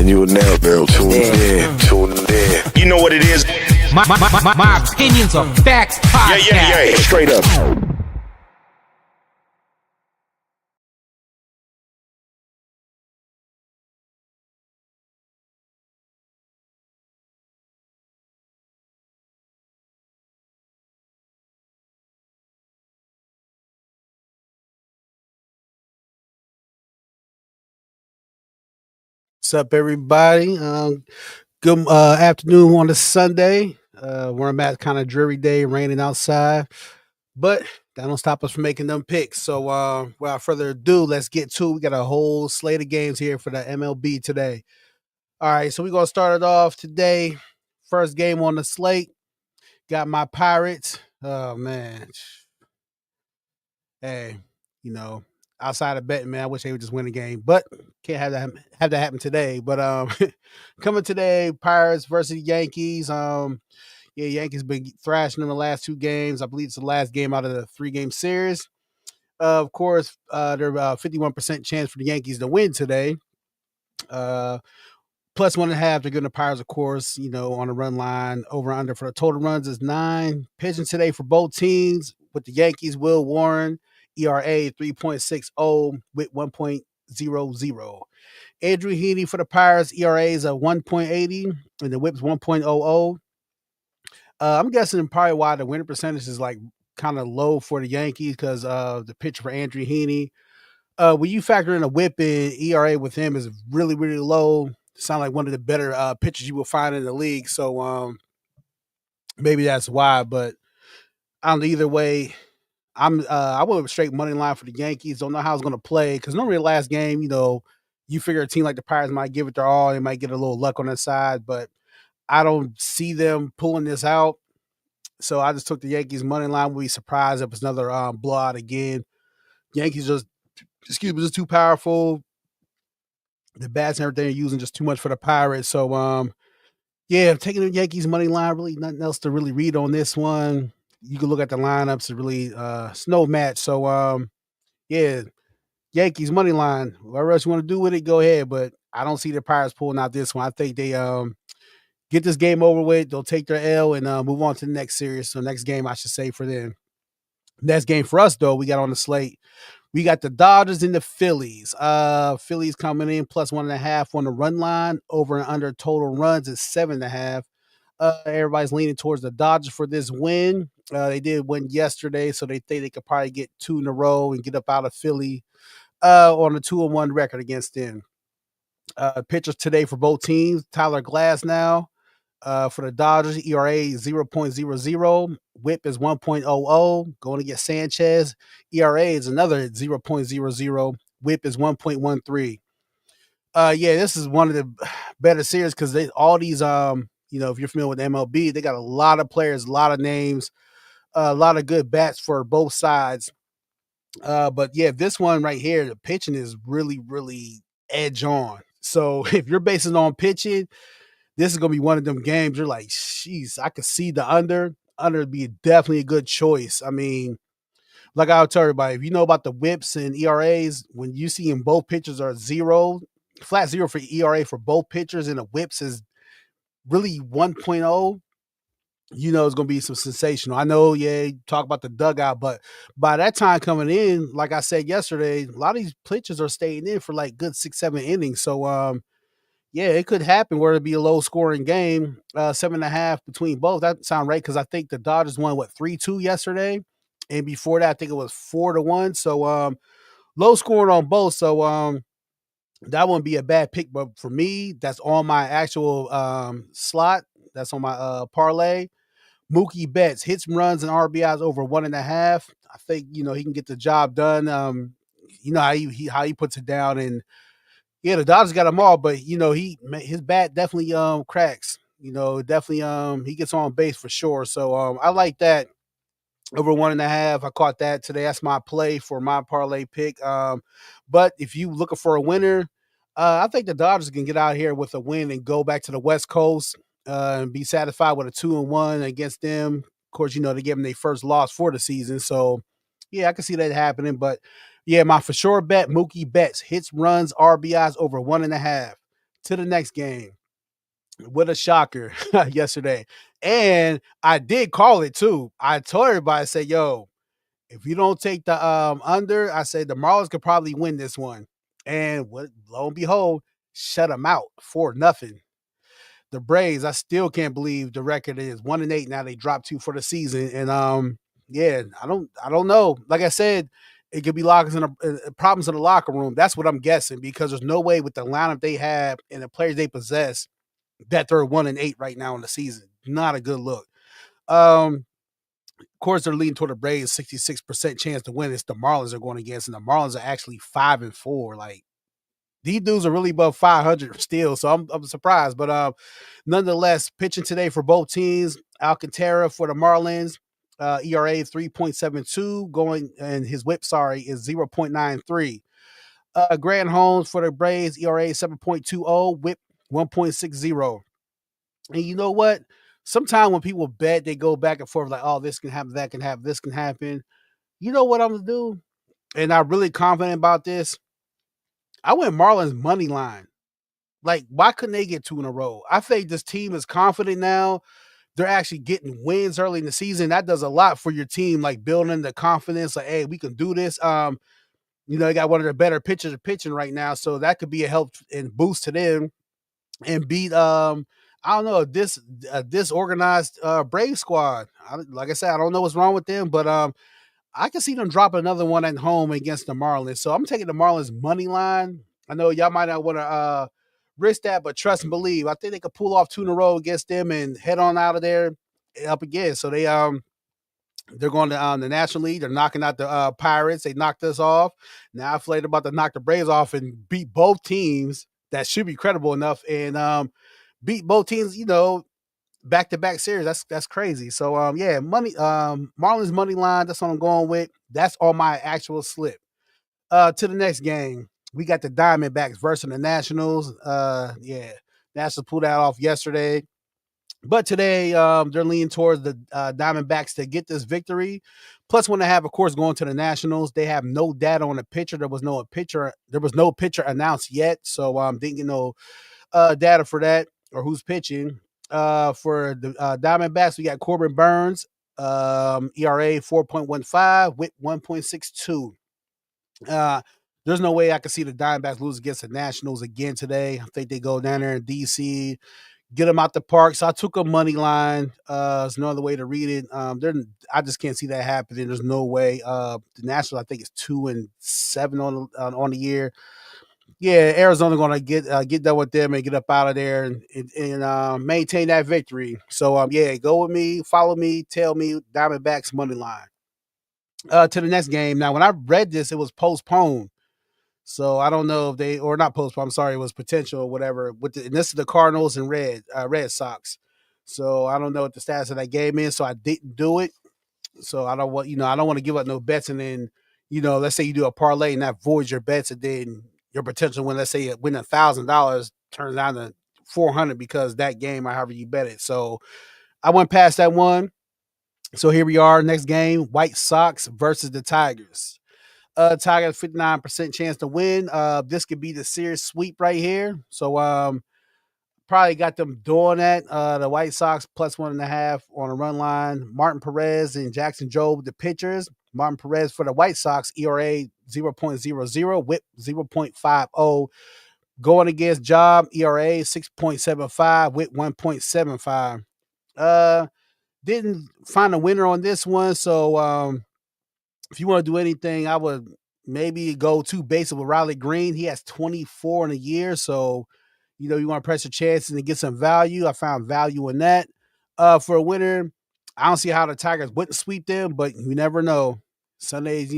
And you will now be tuned in. You know what it is. My opinions are facts podcast. Yeah. Straight up. What's up, everybody? Good afternoon on a Sunday. Where I'm at, kind of dreary day, raining outside, but that don't stop us from making them picks. So, without further ado, let's get to it. We got a whole slate of games here for the MLB today. All right, so we're gonna start it off today. First game on the slate. Got my Pirates. Oh man, hey, you know, outside of betting, man, I wish they would just win the game, but can't have that happen today. But coming today, Pirates versus Yankees. Yeah, Yankees been thrashing them the last two games. I believe it's the last game out of the 3-game series. Of course, there's a 51% chance for the Yankees to win today. Plus 1.5, they're going to Pirates, of course, on the run line. Over under for the total runs is 9. Pitching today for both teams with the Yankees, Will Warren, ERA 3.60 with 1.00. Andrew Heaney for the Pirates, ERA is a 1.80 and the whip's 1.00. I'm guessing probably why the winning percentage is like kind of low for the Yankees because the pitcher for Andrew Heaney. When you factor in a whip in, ERA with him is really, really low. Sound like one of the better pitchers you will find in the league. So maybe that's why. But I don't know, either way. I went straight money line for the Yankees. Don't know how it's going to play because normally the last game, you figure a team like the Pirates might give it their all. They might get a little luck on their side, but I don't see them pulling this out. So I just took the Yankees money line. We'll be surprised if it's another blowout again. Yankees just too powerful. The bats and everything are using just too much for the Pirates. So yeah, I'm taking the Yankees money line. Really nothing else to really read on this one. You can look at the lineups. It's really snow match. So yeah, Yankees money line. Whatever else you want to do with it, go ahead. But I don't see the Pirates pulling out this one. I think they get this game over with. They'll take their L and move on to the next series. So next game, I should say, for them. Next game for us, though, we got on the slate. We got the Dodgers and the Phillies. Phillies coming in plus 1.5 on the run line. Over and under total runs is 7.5. Everybody's leaning towards the Dodgers for this win. They did win yesterday, so they think they could probably get 2 in a row and get up out of Philly on a 2-1 record against them. Pitchers today for both teams. Tyler Glasnow for the Dodgers, ERA 0.00. Whip is 1.00. Going to get Sanchez. ERA is another 0.00. Whip is 1.13. Yeah, this is one of the better series because all these if you're familiar with MLB, they got a lot of players, a lot of names, a lot of good bats for both sides. But yeah, this one right here, the pitching is really, really edge on. So if you're basing on pitching, this is gonna be one of them games. You're like, jeez, I could see the under. Under would be definitely a good choice. I mean, like I'll tell everybody, if you know about the whips and ERAs, when you see in both pitchers are flat zero for ERA for both pitchers, and the whips is really 1.0, it's going to be some sensational. I know, yeah, you talk about the dugout, but by that time coming in, like I said yesterday, a lot of these pitchers are staying in for like good 6-7 innings. So, yeah, it could happen where it'd be a low scoring game, 7.5 between both. That sounds right because I think the Dodgers won 3-2 yesterday, and before that I think it was 4-1. So, low scoring on both. So, that wouldn't be a bad pick. But for me, that's on my actual slot. That's on my parlay. Mookie Betts hits, runs, and RBIs over 1.5. I think he can get the job done. How he puts it down, and yeah, the Dodgers got him all, but his bat definitely cracks. Definitely he gets on base for sure. So I like that over 1.5. I caught that today. That's my play for my parlay pick. But if you looking for a winner, I think the Dodgers can get out here with a win and go back to the West Coast and be satisfied with a 2-1 against them. Of course, they gave them their first loss for the season. So, yeah, I can see that happening. But, yeah, my for sure bet, Mookie Betts, hits, runs, RBIs over 1.5. To the next game. What a shocker yesterday. And I did call it too. I told everybody, I said, yo, if you don't take the under, I said the Marlins could probably win this one. And what lo and behold, shut them out for nothing. The Braves, I still can't believe the record is 1-8. Now they dropped 2 for the season. And yeah, I don't know. Like I said, it could be problems in the locker room. That's what I'm guessing, because there's no way with the lineup they have and the players they possess that they're 1-8 right now in the season. Not a good look. Of course, they're leading toward the Braves, 66% chance to win. It's the Marlins are going against, and the Marlins are actually 5-4. Like, these dudes are really above 500 still, so I'm surprised. But nonetheless, pitching today for both teams. Alcantara for the Marlins, ERA 3.72, going, and his whip, is 0.93. Grant Holmes for the Braves, ERA 7.20, whip 1.60. And you know what? Sometimes when people bet, they go back and forth like, oh, this can happen, that can happen, this can happen. You know what I'm going to do? And I'm really confident about this. I went Marlins money line. Like, why couldn't they get 2 in a row? I think this team is confident now. They're actually getting wins early in the season. That does a lot for your team, like building the confidence, like, hey, we can do this. You know, they got one of the better pitchers pitching right now, so that could be a help and boost to them and beat I don't know, this disorganized Brave squad. Like I said, I don't know what's wrong with them, but I can see them drop another one at home against the Marlins. So I'm taking the Marlins money line. I know y'all might not want to risk that, but trust and believe. I think they could pull off 2 in a row against them and head on out of there up again. So they're going to the National League. They're knocking out the Pirates. They knocked us off. Now I feel like they're about to knock the Braves off and beat both teams. That should be credible enough, and beat both teams, you know, back-to-back series. That's crazy. So yeah, Marlins money line, that's what I'm going with. That's on my actual slip. To the next game. We got the Diamondbacks versus the Nationals. Yeah. Nationals pulled that off yesterday. But today, they're leaning towards the Diamondbacks to get this victory. Plus, when they have, of course, going to the Nationals, they have no data on the pitcher. There was no pitcher announced yet, so didn't get no data for that or who's pitching. For the Diamondbacks, we got Corbin Burns, ERA 4.15, WHIP 1.62. There's no way I could see the Diamondbacks lose against the Nationals again today. I think they go down there in D.C., get them out the park. So I took a money line. There's no other way to read it. I just can't see that happening. There's no way. The Nationals, I think, is 2-7 on the year. Yeah, Arizona going to get done with them and get up out of there and maintain that victory. So yeah, go with me, follow me, tell me Diamondbacks money line. To the next game. Now, when I read this, it was postponed. So I don't know if they, or not postponed. I'm sorry, it was potential or whatever. And this is the Cardinals and Red Sox. So I don't know what the status of that game is. So I didn't do it. So I don't want to give up no bets, and then, let's say you do a parlay and that voids your bets, and then your potential win, let's say you win $1,000, turns down to 400 because that game or however you bet it. So I went past that one. So here we are, next game, White Sox versus the Tigers. Tigers 59% chance to win. This could be the series sweep right here. So probably got them doing that. The White Sox plus 1.5 on a run line. Martin Perez and Jackson Jobe, the pitchers. Martin Perez for the White Sox, ERA 0.00, WHIP 0.50. Going against Job, ERA 6.75, WHIP 1.75. Didn't find a winner on this one, so if you want to do anything, I would maybe go 2 bases with Riley Green. He has 24 in a year, so you want to press your chances and get some value. I found value in that. For a winner, I don't see how the Tigers wouldn't sweep them, but you never know. Sundays,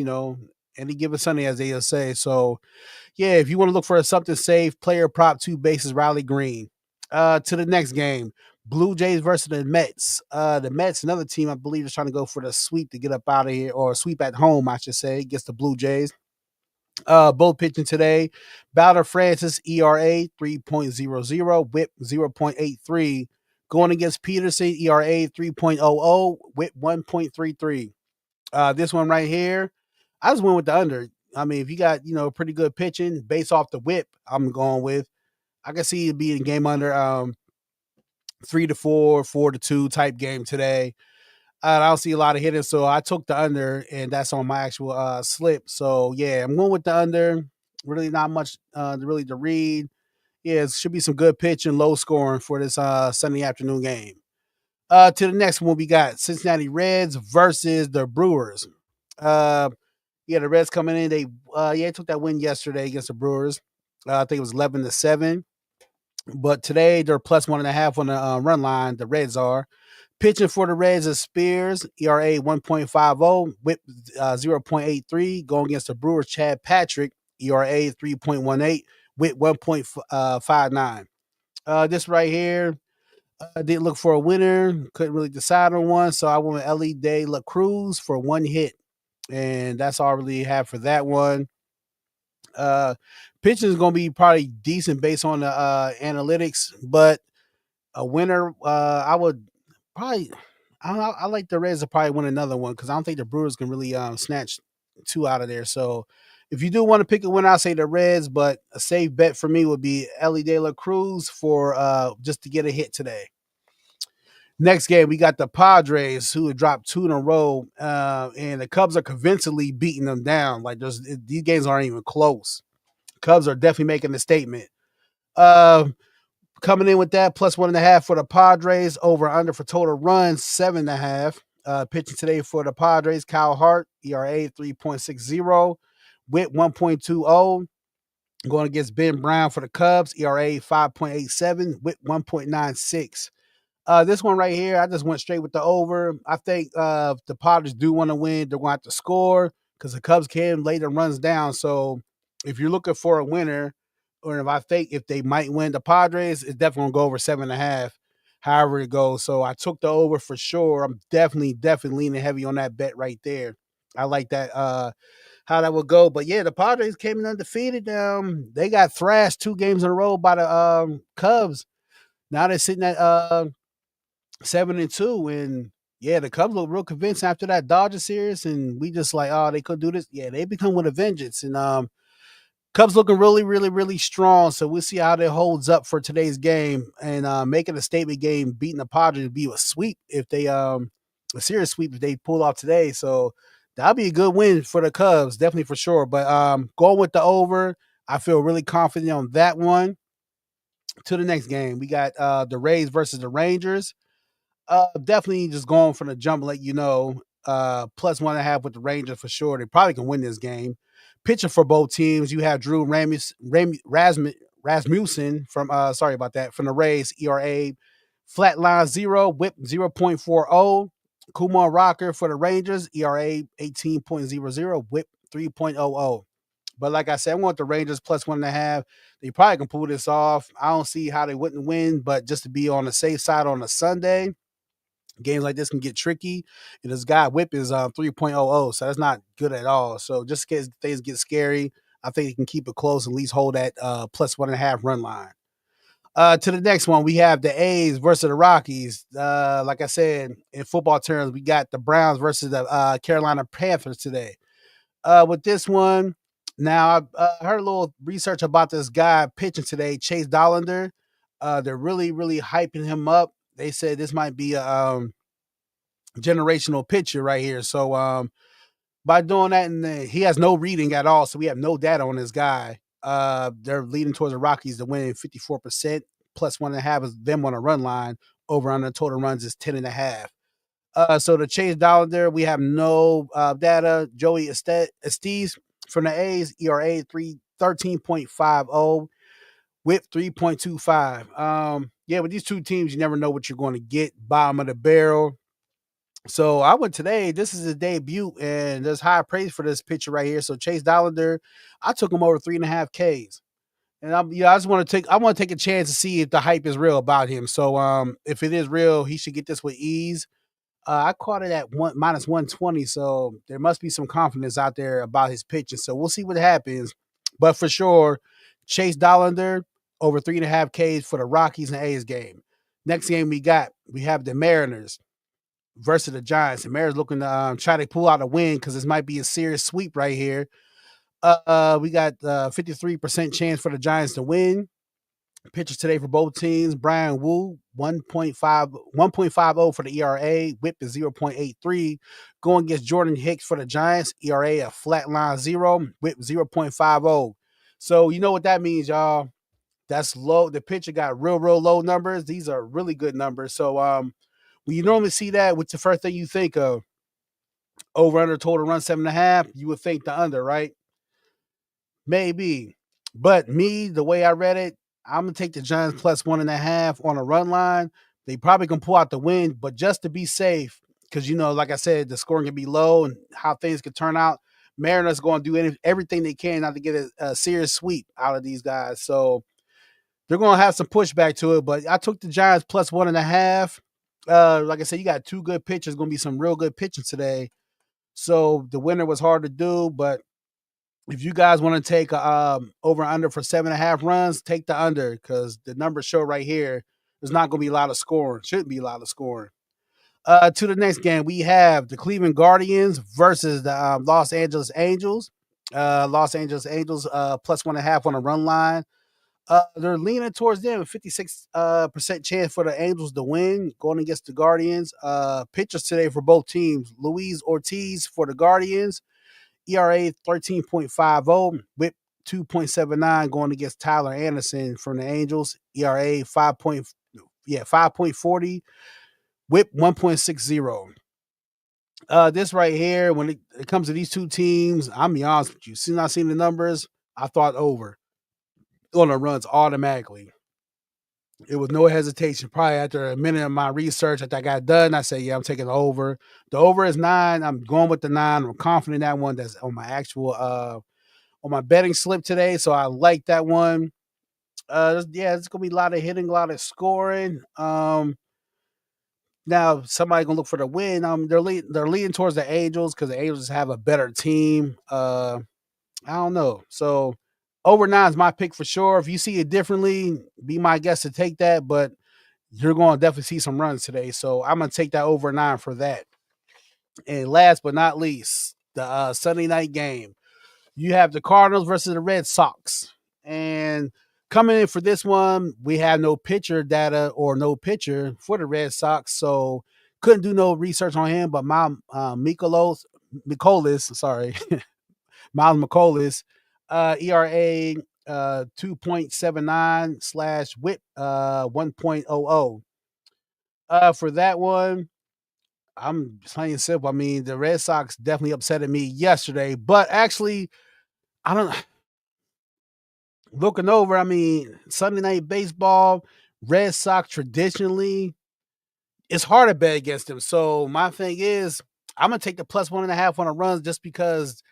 any given Sunday, as they say. So, yeah, if you want to look for something safe, player prop 2 bases, Riley Green. To the next game, Blue Jays versus the Mets. The Mets, another team I believe is trying to go for the sweep to get up out of here, or sweep at home, I should say, against the Blue Jays. Both pitching today. Bowder Francis, ERA 3.00, WHIP 0.83. Going against Peterson, ERA 3.00, WHIP 1.33. This one right here, I just went with the under. I mean, if you got, pretty good pitching based off the WHIP, I'm going with. I can see it being game under 3-4, 4-2 type game today. I don't see a lot of hitting, so I took the under, and that's on my actual slip. So yeah, I'm going with the under. Really, not much really to read. Yeah, it should be some good pitching, low scoring for this Sunday afternoon game. To the next one, we got Cincinnati Reds versus the Brewers. Uh, yeah, the Reds coming in. They took that win yesterday against the Brewers. I think it was 11-7. But today they're plus 1.5 on the run line. The Reds are pitching for the Reds is Spears, ERA 1.50, WHIP 0.83. Going against the Brewers, Chad Patrick, ERA 3.18, WHIP 1.59. This right here, I did look for a winner. Couldn't really decide on one, so I went with Ellie De La Cruz for one hit, and that's all I really have for that one. Pitching is going to be probably decent based on the analytics, but a winner, I would probably. I don't know. I like the Reds to probably win another one because I don't think the Brewers can really snatch two out of there. So if you do want to pick a winner, I'll say the Reds, but a safe bet for me would be Ellie De La Cruz for just to get a hit today. Next game, we got the Padres who had dropped 2 in a row, and the Cubs are convincingly beating them down. Like these games aren't even close. Cubs are definitely making a statement. Coming in with that plus 1.5 for the Padres, over under for total runs 7.5. Pitching today for the Padres, Kyle Hart, ERA 3.60, WHIP 1.20. Going against Ben Brown for the Cubs, ERA 5.87, WHIP 1.96. This one right here, I just went straight with the over. I think if the Padres do want to win, they're going to have to score because the Cubs can lay the runs down. So if you're looking for a winner, or if I think if they might win the Padres, it's definitely going to go over 7.5, however it goes. So I took the over for sure. I'm definitely leaning heavy on that bet right there. I like that, how that would go. But yeah, the Padres came in undefeated. They got thrashed 2 games in a row by the Cubs. Now they're sitting at 7-2, and yeah, the Cubs look real convinced after that Dodger series, and we just like, oh, they could do this. Yeah, they become with a vengeance, and Cubs looking really strong. So we'll see how that holds up for today's game, and making a statement game, beating the Padres would be a sweep if they a serious sweep if they pull off today. So that'll be a good win for the Cubs, definitely for sure. But going with the over, I feel really confident on that one. To the next game, we got the Rays versus the Rangers. Definitely just going from the jump, let you know. Plus 1.5 with the Rangers for sure. They probably can win this game. Pitching for both teams, you have Drew Rasmussen from sorry about that, from the Rays, ERA flatline 0, WHIP 0.40. Kumar Rocker for the Rangers, ERA 18.00, WHIP 3.00. But like I said, I want the Rangers plus 1.5. They probably can pull this off. I don't see how they wouldn't win, but just to be on the safe side on a Sunday, games like this can get tricky. And this guy WHIP is 3.00, so that's not good at all. So just in case things get scary, I think he can keep it close, at least hold that plus 1.5 run line. To the next one, we have the A's versus the Rockies. Like I said, in football terms, we got the Browns versus the Carolina Panthers today. With this one, now I heard a little research about this guy pitching today, Chase Dollander. They're really hyping him up. They said this might be a generational pitcher right here. So by doing that, and he has no reading at all, so we have no data on this guy. They're leading towards the Rockies to win 54%, plus 1.5 is them on a run line. Over on the total runs is 10.5. So the Chase Dollander, we have no data. Joey Estes from the A's, ERA 13.50, WHIP 3.25. Yeah, with these two teams, you never know what you're going to get. Bottom of the barrel. So I went today. This is his debut, and there's high praise for this pitcher right here. So Chase Dollander, I took him over 3.5 Ks. And I just want to take a chance to see if the hype is real about him. So if it is real, he should get this with ease. I caught it at minus 120, so there must be some confidence out there about his pitching. So we'll see what happens. But for sure, Chase Dollander over 3.5 Ks for the Rockies and A's game. Next game we have the Mariners versus the Giants. The Mariners looking to try to pull out a win because this might be a serious sweep right here. We got 53% chance for the Giants to win. Pitchers today for both teams: Brian Wu, 1.50 for the ERA. WHIP is 0.83. Going against Jordan Hicks for the Giants, ERA a flat line 0, WHIP 0.50. So you know what that means, y'all. That's low. The pitcher got real low numbers. These are really good numbers. So when you normally see that, what's the first thing you think of? Over under total run 7.5. You would think the under, right? Maybe. But me, the way I read it, I'm gonna take the Giants plus 1.5 on a run line. They probably can pull out the win, but just to be safe, because like I said, the scoring can be low and how things could turn out. Mariners going to do everything they can not to get a serious sweep out of these guys. So they're going to have some pushback to it. But I took the Giants plus 1.5. Like I said, you got two good pitchers. Going to be some real good pitching today. So the winner was hard to do, but if you guys want to take over under for 7.5 runs, take the under because the numbers show right here there's not going to be a lot of scoring. Shouldn't be a lot of scoring. To the next game, we have the Cleveland Guardians versus the Los Angeles Angels. Los Angeles Angels plus 1.5 on a run line. They're leaning towards them. 56% chance for the Angels to win going against the Guardians. Pitchers today for both teams: Luis Ortiz for the Guardians, ERA 13.50, WHIP 2.79 going against Tyler Anderson from the Angels, ERA 5.40, WHIP 1.60. This right here, when it comes to these two teams, I'm be honest with you. Since I seen the numbers, I thought over on the runs automatically. It was no hesitation. Probably after a minute of my research that I got done, I said, yeah, I'm taking the over. The over is 9. I'm going with the 9. I'm confident in that one. That's on my actual on my betting slip today. So I like that one. It's gonna be a lot of hitting, a lot of scoring. Now somebody gonna look for the win. They're leaning towards the Angels because the Angels have a better team. I don't know. So over 9 is my pick for sure. If you see it differently, be my guest to take that. But you're going to definitely see some runs today. So I'm going to take that over 9 for that. And last but not least, the Sunday night game. You have the Cardinals versus the Red Sox. And coming in for this one, we have no pitcher data or no pitcher for the Red Sox. So couldn't do no research on him. But Miles Mikolas, Miles Mikolas, ERA 2.79 / WHIP 1.00. For that one, I'm plain simple. I mean, the Red Sox definitely upsetted me yesterday, but actually, I don't. Looking over, I mean, Sunday Night Baseball, Red Sox traditionally, it's hard to bet against them. So my thing is, I'm gonna take the plus 1.5 on the runs just because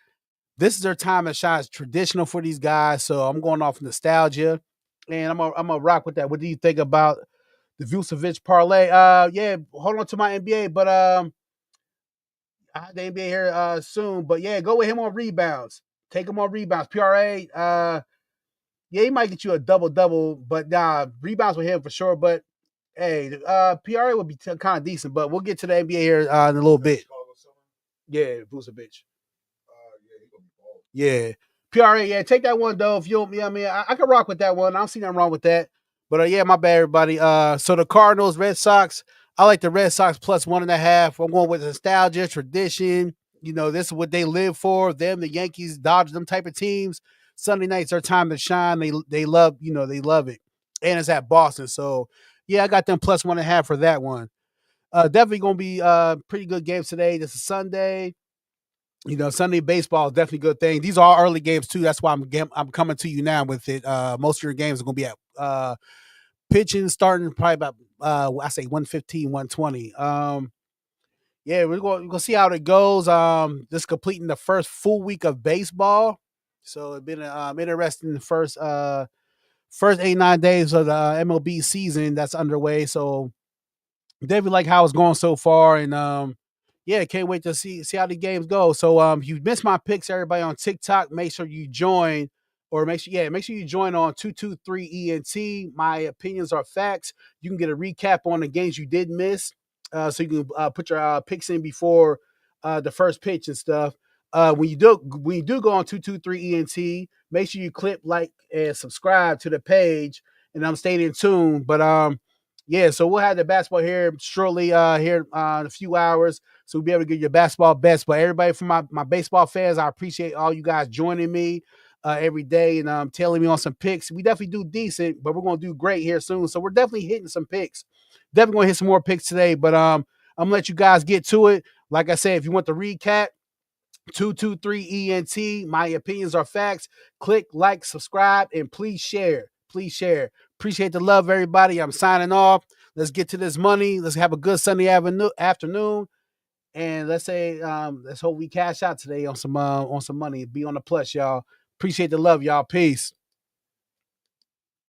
this is their time to shine. It's traditional for these guys, so I'm going off nostalgia, and I'm gonna rock with that. What do you think about the Vucevic parlay? Yeah, hold on to my NBA, but I have the NBA here soon. But yeah, go with him on rebounds. Take him on rebounds. PRA. Yeah, he might get you a double, but rebounds with him for sure. But hey, PRA would be kind of decent. But we'll get to the NBA here in a little bit. Yeah, Vucevic. Yeah. PRA, yeah, take that one though. If you don't, I mean, I can rock with that one. I don't see nothing wrong with that. But yeah, my bad, everybody. So the Cardinals, Red Sox. I like the Red Sox plus 1.5. I'm going with nostalgia, tradition. This is what they live for. Them, the Yankees, Dodgers, them type of teams. Sunday nights are time to shine. They love, they love it. And it's at Boston. So yeah, I got them plus 1.5 for that one. Definitely gonna be pretty good games today. This is Sunday. Sunday baseball is definitely a good thing. These are all early games too. That's why I'm coming to you now with it. Most of your games are going to be at pitching starting probably about I say 115, 120. Yeah, we're going to see how it goes. Just completing the first full week of baseball, so it's been interesting. The first 8-9 days of the MLB season that's underway. So definitely like how it's going so far, and yeah, can't wait to see how the games go. So if you missed my picks, everybody on TikTok, make sure you join, or make sure you join on 223 ENT. My opinions are facts. You can get a recap on the games you did miss, so you can put your picks in before the first pitch and stuff. When you do go on 223 ENT, make sure you click like and subscribe to the page. and I'm staying in tune. But yeah, so we'll have the basketball here shortly here in a few hours. So we'll be able to get your basketball bets. But everybody from my baseball fans, I appreciate all you guys joining me every day and telling me on some picks. We definitely do decent, but we're gonna do great here soon. So we're definitely hitting some picks. Definitely gonna hit some more picks today. But I'm gonna let you guys get to it. Like I said, if you want the recap, 223 ENT. My opinions are facts. Click, like, subscribe, and please share. Please share. Appreciate the love, everybody. I'm signing off. Let's get to this money. Let's have a good Sunday afternoon. And let's hope we cash out today on some money. Be on the plus, y'all. Appreciate the love, y'all. Peace.